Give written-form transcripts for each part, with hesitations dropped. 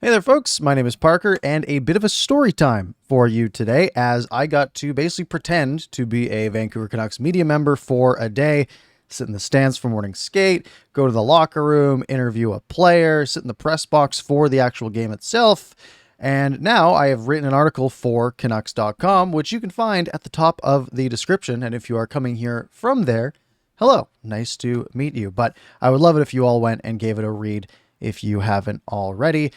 Hey there, folks. My name is Parker, and a bit of a story time for you today as I got to basically pretend to be a Vancouver Canucks media member for a day, sit in the stands for morning skate, go to the locker room, interview a player, sit in the press box for the actual game itself. And now I have written an article for Canucks.com, which you can find at the top of the description. And if you are coming here from there, hello, nice to meet you. But I would love it if you all went and gave it a read if you haven't already.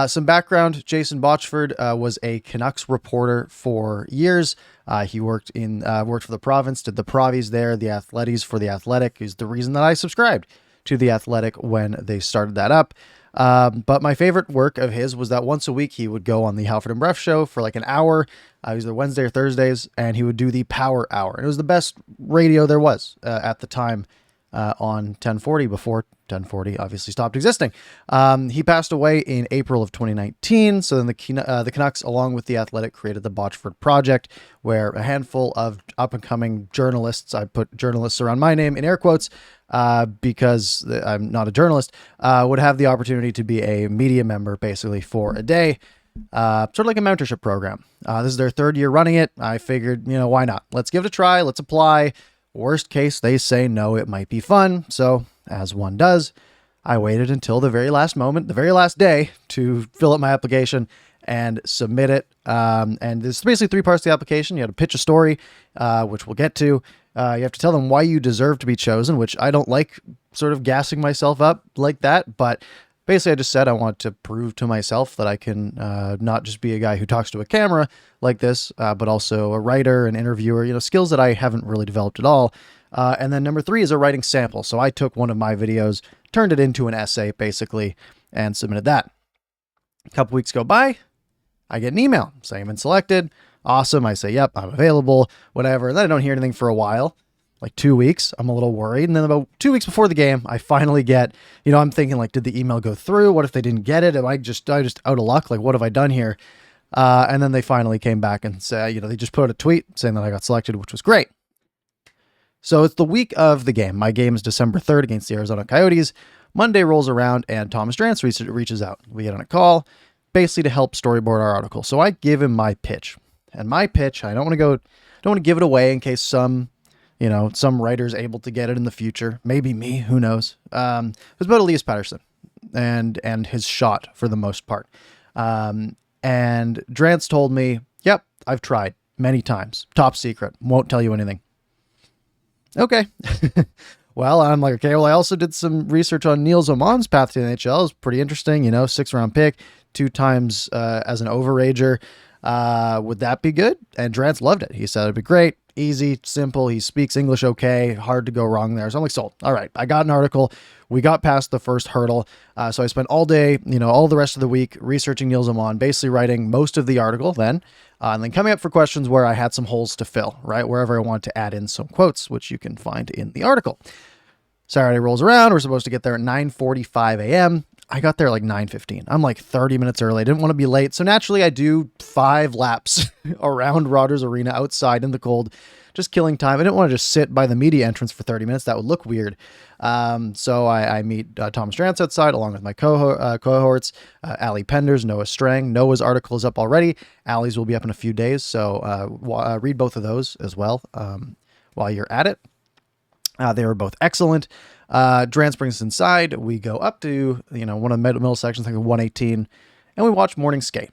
Some background: Jason Botchford was a Canucks reporter for years. He worked for the province, did the Provies there, the Athletes for the Athletic. Is the reason that I subscribed to the Athletic when they started that up. But my favorite work of his was that once a week he would go on the Halford and Breff show for like an hour. It was either Wednesday or Thursdays, and he would do the Power Hour. And it was the best radio there was at the time. On 1040 before 1040 obviously stopped existing. He passed away in April of 2019. So then the Canucks, along with the Athletic, created the Botchford Project, where a handful of up-and-coming journalists, I put journalists around my name in air quotes because I'm not a journalist, would have the opportunity to be a media member basically for a day. Sort of like a mentorship program. This is their third year running it. I figured, why not? Let's give it a try. Let's apply. Worst case, they say no, it might be fun. So, as one does, I waited until the very last moment, the very last day, to fill out my application and submit it. And there's basically three parts to the application. You have to pitch a story, which we'll get to. You have to tell them why you deserve to be chosen, which I don't like sort of gassing myself up like that. But basically, I just said I want to prove to myself that I can not just be a guy who talks to a camera like this, but also a writer, an interviewer, skills that I haven't really developed at all. And then number three is a writing sample. So I took one of my videos, turned it into an essay, basically, and submitted that. A couple weeks go by, I get an email saying I've been selected. Awesome. I say, yep, I'm available, whatever. And then I don't hear anything for a while. Like 2 weeks, I'm a little worried. And then about 2 weeks before the game, I finally get, I'm thinking like, did the email go through? What if they didn't get it? Am I just out of luck? Like, what have I done here? And then they finally came back and said, they just put out a tweet saying that I got selected, which was great. So it's the week of the game. My game is December 3rd against the Arizona Coyotes. Monday rolls around and Thomas Drance reaches out. We get on a call basically to help storyboard our article. So I give him my pitch, and my pitch, I don't want to give it away in case some writer's able to get it in the future. Maybe me, who knows? It was about Elias Pettersson and his shot for the most part. And Drance told me, yep, I've tried many times. Top secret. Won't tell you anything. Okay. Well, I'm like, okay, well, I also did some research on Niels Oman's path to the NHL. It was pretty interesting, 6th round pick, 2 times as an overager. Would that be good? And Drance loved it. He said it'd be great. Easy, simple. He speaks English okay. Hard to go wrong there. So I'm like, sold. All right. I got an article. We got past the first hurdle. So I spent all day, all the rest of the week researching Niels Oman, basically writing most of the article then, and then coming up for questions where I had some holes to fill, right? Wherever I want to add in some quotes, which you can find in the article. Saturday rolls around. We're supposed to get there at 9:45 a.m. I got there like 9:15. I'm like 30 minutes early. I didn't want to be late. So naturally I do 5 laps around Rogers Arena outside in the cold, just killing time. I didn't want to just sit by the media entrance for 30 minutes. That would look weird. So I meet Thomas Drance outside along with my cohorts, Ali Penders, Noah Strang. Noah's article is up already. Ali's will be up in a few days. So read both of those as well while you're at it. They were both excellent. Drance brings us inside. We go up to, one of the middle sections, like 118, and we watch morning skate.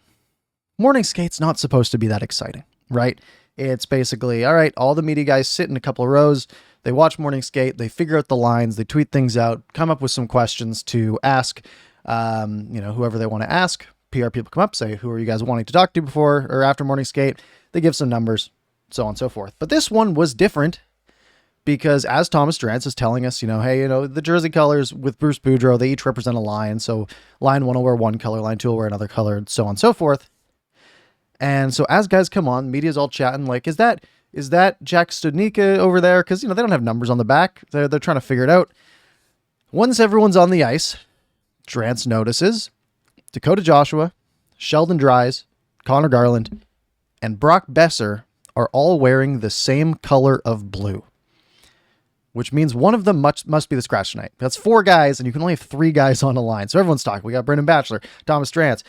Morning skate's not supposed to be that exciting, right? It's basically, all right, all the media guys sit in a couple of rows. They watch morning skate. They figure out the lines. They tweet things out, come up with some questions to ask, whoever they want to ask. PR people come up, say, who are you guys wanting to talk to before or after morning skate? They give some numbers, so on and so forth. But this one was different. Because as Thomas Drance is telling us, hey, the jersey colors with Bruce Boudreau, they each represent a line. So line 1 will wear one color, line 2 will wear another color, and so on and so forth. And so as guys come on, media's all chatting like, is that Jack Studnicka over there? Because, they don't have numbers on the back. They're trying to figure it out. Once everyone's on the ice, Drance notices Dakota Joshua, Sheldon Dries, Connor Garland, and Brock Besser are all wearing the same color of blue. which means one of them must be the scratch tonight. That's 4 guys, and you can only have 3 guys on the line. So everyone's talking. We got Brendan Batchelor, Thomas Drance,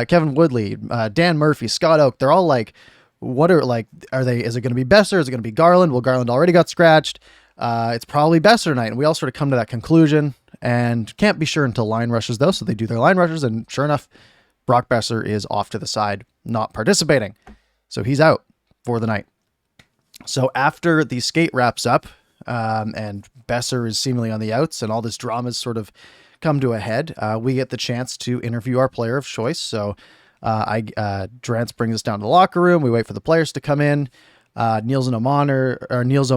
Kevin Woodley, Dan Murphy, Scott Oak. They're all like, is it going to be Besser? Is it going to be Garland? Well, Garland already got scratched. It's probably Besser tonight. And we all sort of come to that conclusion and can't be sure until line rushes though. So they do their line rushes, and sure enough, Brock Besser is off to the side, not participating. So he's out for the night. So after the skate wraps up, and Besser is seemingly on the outs and all this drama's sort of come to a head, we get the chance to interview our player of choice. So Drance brings us down to the locker room. We wait for the players to come in. Niels Oman and Niels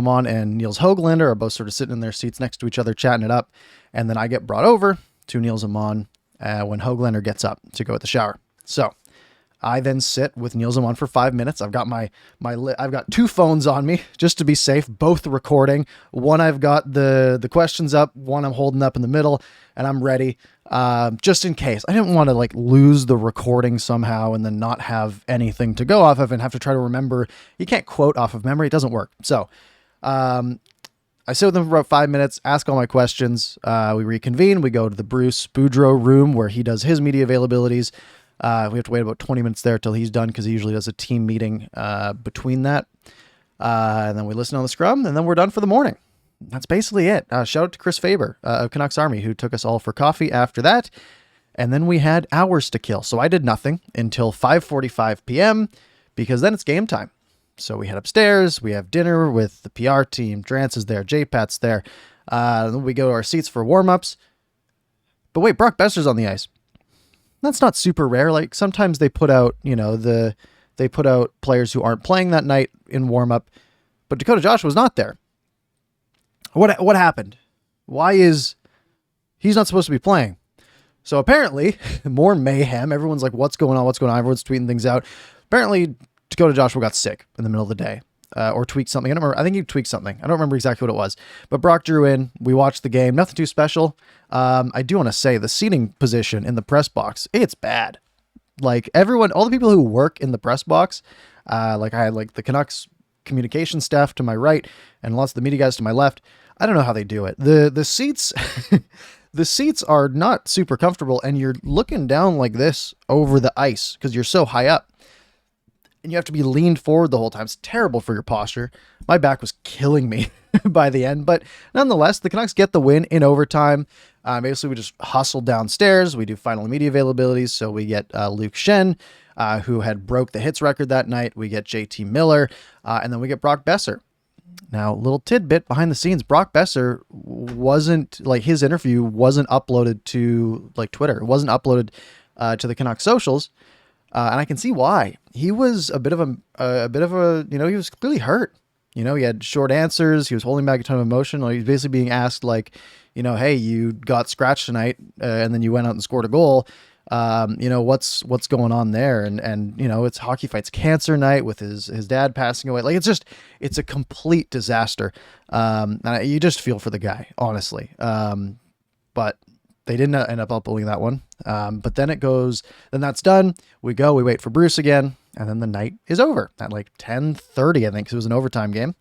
Höglander are both sort of sitting in their seats next to each other, chatting it up. And then I get brought over to Niels Oman when Höglander gets up to go at the shower. So I then sit with Niels Oman for 5 minutes. I've got I've got 2 phones on me just to be safe, both recording. One I've got the questions up, one I'm holding up in the middle, and I'm ready just in case. I didn't want to like lose the recording somehow and then not have anything to go off of and have to try to remember. You can't quote off of memory. It doesn't work. So I sit with them for about 5 minutes, ask all my questions. We reconvene. We go to the Bruce Boudreau room where he does his media availabilities. We have to wait about 20 minutes there till he's done because he usually does a team meeting between that. And then we listen on the scrum, and then we're done for the morning. That's basically it. Shout out to Chris Faber of Canucks Army, who took us all for coffee after that. And then we had hours to kill. So I did nothing until 5:45 p.m. because then it's game time. So we head upstairs. We have dinner with the PR team. Drance is there. J-Pat's there. Then we go to our seats for warm-ups. But wait, Brock Besser's on the ice. That's not super rare. Like sometimes they put out, they put out players who aren't playing that night in warm-up, but Dakota Joshua's not there. What happened? Why is he's not supposed to be playing? So apparently more mayhem. Everyone's like, what's going on? What's going on? Everyone's tweeting things out. Apparently Dakota Joshua got sick in the middle of the day. Or tweaked something. I don't remember. I think he tweaked something. I don't remember exactly what it was. But Brock drew in. We watched the game. Nothing too special. I do want to say the seating position in the press box, it's bad. Like everyone, all the people who work in the press box, like I had like the Canucks communication staff to my right and lots of the media guys to my left. I don't know how they do it. The seats, the seats are not super comfortable, and you're looking down like this over the ice because you're so high up. And you have to be leaned forward the whole time. It's terrible for your posture. My back was killing me by the end. But nonetheless, the Canucks get the win in overtime. Basically, we just hustled downstairs. We do final media availabilities. So we get Luke Shen, who had broke the hits record that night. We get JT Miller. And then we get Brock Besser. Now, little tidbit behind the scenes. Brock Besser wasn't, like, his interview wasn't uploaded to, like, Twitter. It wasn't uploaded to the Canucks socials. And I can see why. He was a bit of a, he was clearly hurt. He had short answers. He was holding back a ton of emotion. Like, he was basically being asked, like, hey, you got scratched tonight, and then you went out and scored a goal. What's going on there? And it's Hockey Fights Cancer night with his dad passing away. Like, it's a complete disaster. And you just feel for the guy, honestly. But they didn't end up uploading that one. But then then that's done. We wait for Bruce again, and then the night is over at like 10:30, I think, because it was an overtime game.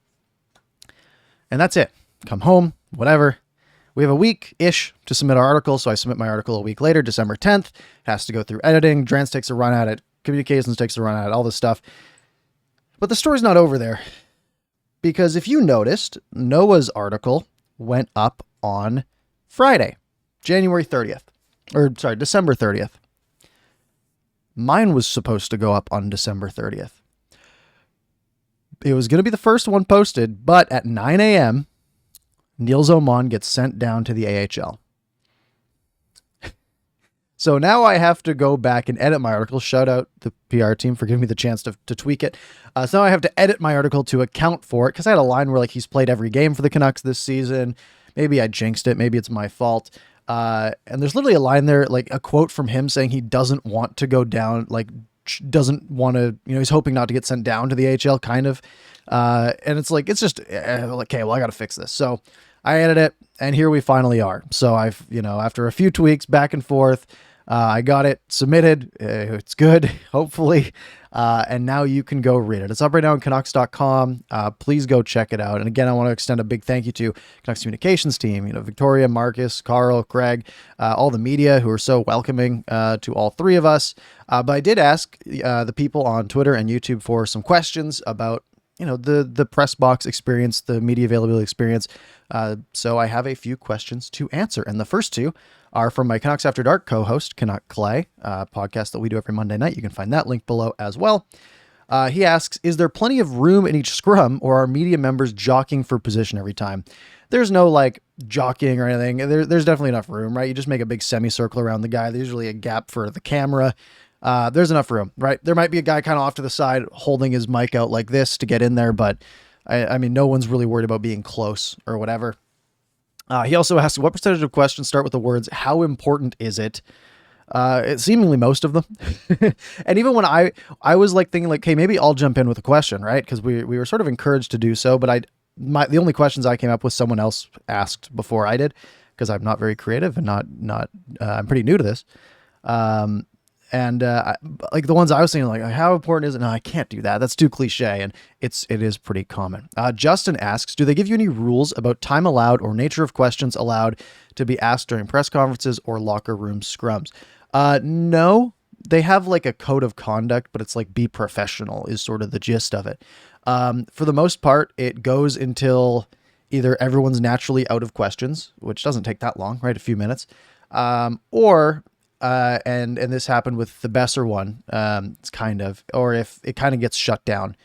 And that's it. Come home, whatever. We have a week-ish to submit our article, so I submit my article a week later, December 10th. It has to go through editing. Drance takes a run at it. Communications takes a run at it, all this stuff. But the story's not over there. Because if you noticed, Noah's article went up on Friday. January 30th, December 30th. Mine was supposed to go up on December 30th. It was going to be the first one posted, but at 9 a.m., Niels Oman gets sent down to the AHL. So now I have to go back and edit my article. Shout out the PR team for giving me the chance to tweak it. So now I have to edit my article to account for it, because I had a line where, like, he's played every game for the Canucks this season. Maybe I jinxed it. Maybe it's my fault. And there's literally a line there, like a quote from him saying he doesn't want to go down, like doesn't want to, he's hoping not to get sent down to the AHL, kind of. And it's like, it's just, okay, well, I got to fix this. So I edit it, and here we finally are. So I've, after a few tweaks back and forth, I got it submitted. It's good, hopefully. And now you can go read it. It's up right now on Canucks.com. Please go check it out. And again, I want to extend a big thank you to Canucks communications team, Victoria, Marcus, Carl, Craig, all the media who are so welcoming to all three of us. But I did ask the people on Twitter and YouTube for some questions about the press box experience, the media availability experience. So I have a few questions to answer. And the first two are from my Canucks After Dark co-host, Canuck Clay, podcast that we do every Monday night. You can find that link below as well. He asks, is there plenty of room in each scrum, or are media members jockeying for position every time? There's no jockeying or anything. There's definitely enough room, right? You just make a big semicircle around the guy. There's usually a gap for the camera. There's enough room, right? There might be a guy kind of off to the side holding his mic out like this to get in there, but I mean, no one's really worried about being close or whatever. He also asks, what percentage of questions start with the words, how important is it? It's seemingly most of them. And even when I was thinking okay, maybe I'll jump in with a question, right? Because we were sort of encouraged to do so, but the only questions I came up with, someone else asked before I did, because I'm not very creative and I'm pretty new to this. And the ones I was saying, how important is it? No, I can't do that. That's too cliche. And it is pretty common. Justin asks, do they give you any rules about time allowed or nature of questions allowed to be asked during press conferences or locker room scrums? No, they have a code of conduct, but it's be professional is sort of the gist of it. For the most part, it goes until either everyone's naturally out of questions, which doesn't take that long, right? A few minutes, or and this happened with the Besser one, or if it kind of gets shut down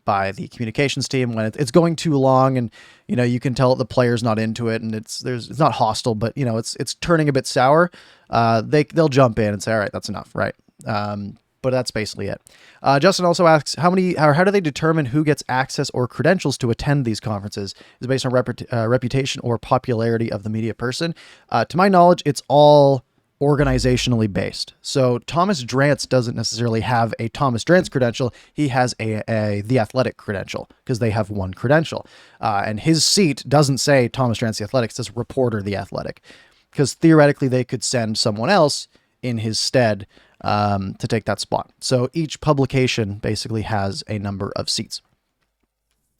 by the communications team when it's going too long, and you can tell the player's not into it, and it's not hostile, but it's turning a bit sour. They'll jump in and say, all right, that's enough, right? But that's basically it. Justin also asks, how do they determine who gets access or credentials to attend these conferences? Is it based on reputation or popularity of the media person? To my knowledge, it's all organizationally based. So Thomas Drance doesn't necessarily have a Thomas Drance credential. He has the Athletic credential, because they have one credential. And his seat doesn't say Thomas Drance the Athletic, it says Reporter the Athletic, because theoretically they could send someone else in his stead to take that spot. So each publication basically has a number of seats.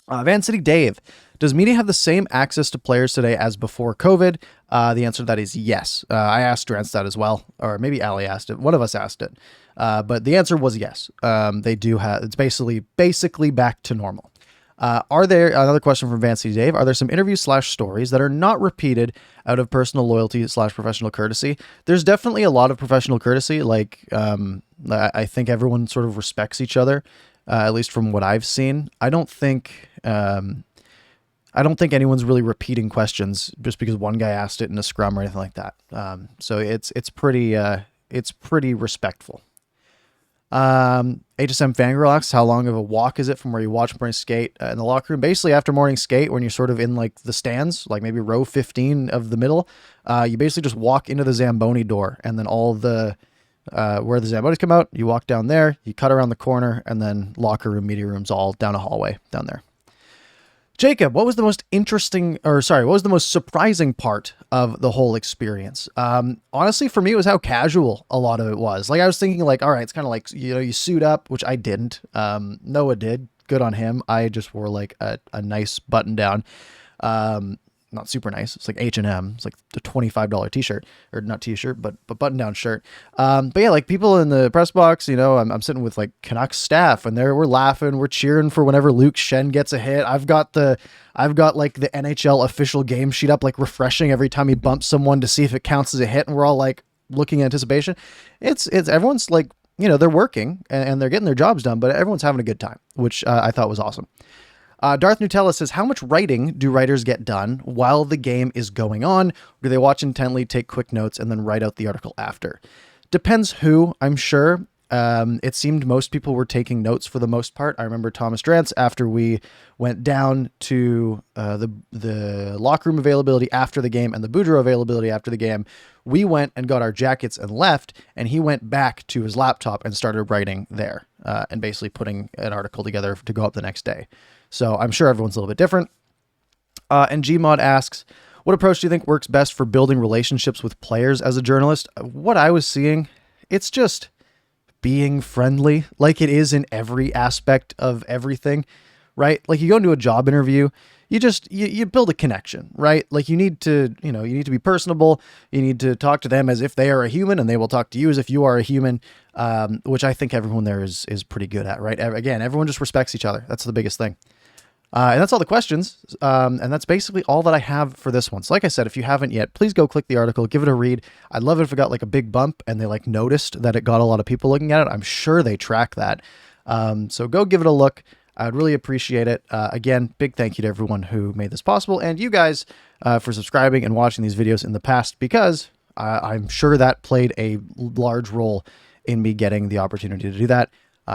Van City Dave, does media have the same access to players today as before COVID? The answer to that is yes. I asked Drance that as well, or maybe Ali asked it. One of us asked it, but the answer was yes. They do have. It's basically back to normal. Another question from Van City Dave? Are there some interviews / stories that are not repeated out of personal loyalty / professional courtesy? There's definitely a lot of professional courtesy. I think everyone sort of respects each other. At least from what I've seen. I don't think anyone's really repeating questions just because one guy asked it in a scrum or anything like that. So it's pretty respectful. HSM Fangirl asks, how long of a walk is it from where you watch morning skate in the locker room? Basically, after morning skate, when you're sort of in the stands, maybe row 15 of the middle, you basically just walk into the Zamboni door, and then all the where the Zambonis come out, you walk down there, you cut around the corner, and then locker room, media rooms, all down a hallway down there. Jacob, what was the most surprising part of the whole experience? Honestly, for me, it was how casual a lot of it was. I was thinking all right, it's kind of you suit up, which I didn't. Noah did. Good on him. I just wore a nice button down. Not super nice. It's H&M. It's a $25 t-shirt, or not t-shirt, but button down shirt. But yeah, people in the press box, I'm sitting with Canucks staff, and we're laughing, we're cheering for whenever Luke Shen gets a hit. I've got the NHL official game sheet up, refreshing every time he bumps someone to see if it counts as a hit. And we're all looking in anticipation. It's everyone's they're working and they're getting their jobs done, but everyone's having a good time, which I thought was awesome. Darth Nutella says, how much writing do writers get done while the game is going on? Or do they watch intently, take quick notes, and then write out the article after? Depends who, I'm sure. It seemed most people were taking notes for the most part. I remember Thomas Drance, after we went down to the locker room availability after the game and the Boudreaux availability after the game, we went and got our jackets and left, and he went back to his laptop and started writing there and basically putting an article together to go up the next day. So I'm sure everyone's a little bit different. And Gmod asks, What approach do you think works best for building relationships with players as a journalist? What I was seeing, it's just being friendly, like it is in every aspect of everything, right? Like you go into a job interview, you build a connection, right? Like you need to be personable. You need to talk to them as if they are a human, and they will talk to you as if you are a human, which I think everyone there is pretty good at, right? Again, everyone just respects each other. That's the biggest thing. And that's all the questions. And that's basically all that I have for this one. So like I said, if you haven't yet, please go click the article, give it a read. I'd love it if it got like a big bump and they like noticed that it got a lot of people looking at it. I'm sure they track that. So go give it a look. I'd really appreciate it. Again, big thank you to everyone who made this possible, and you guys for subscribing and watching these videos in the past, because I'm sure that played a large role in me getting the opportunity to do that.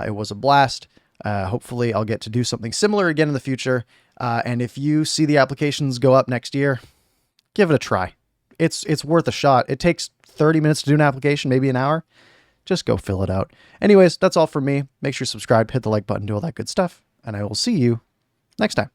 It was a blast. Hopefully I'll get to do something similar again in the future. And if you see the applications go up next year, give it a try. It's worth a shot. It takes 30 minutes to do an application, maybe an hour. Just go fill it out. Anyways, that's all for me. Make sure you subscribe, hit the like button, do all that good stuff, and I will see you next time.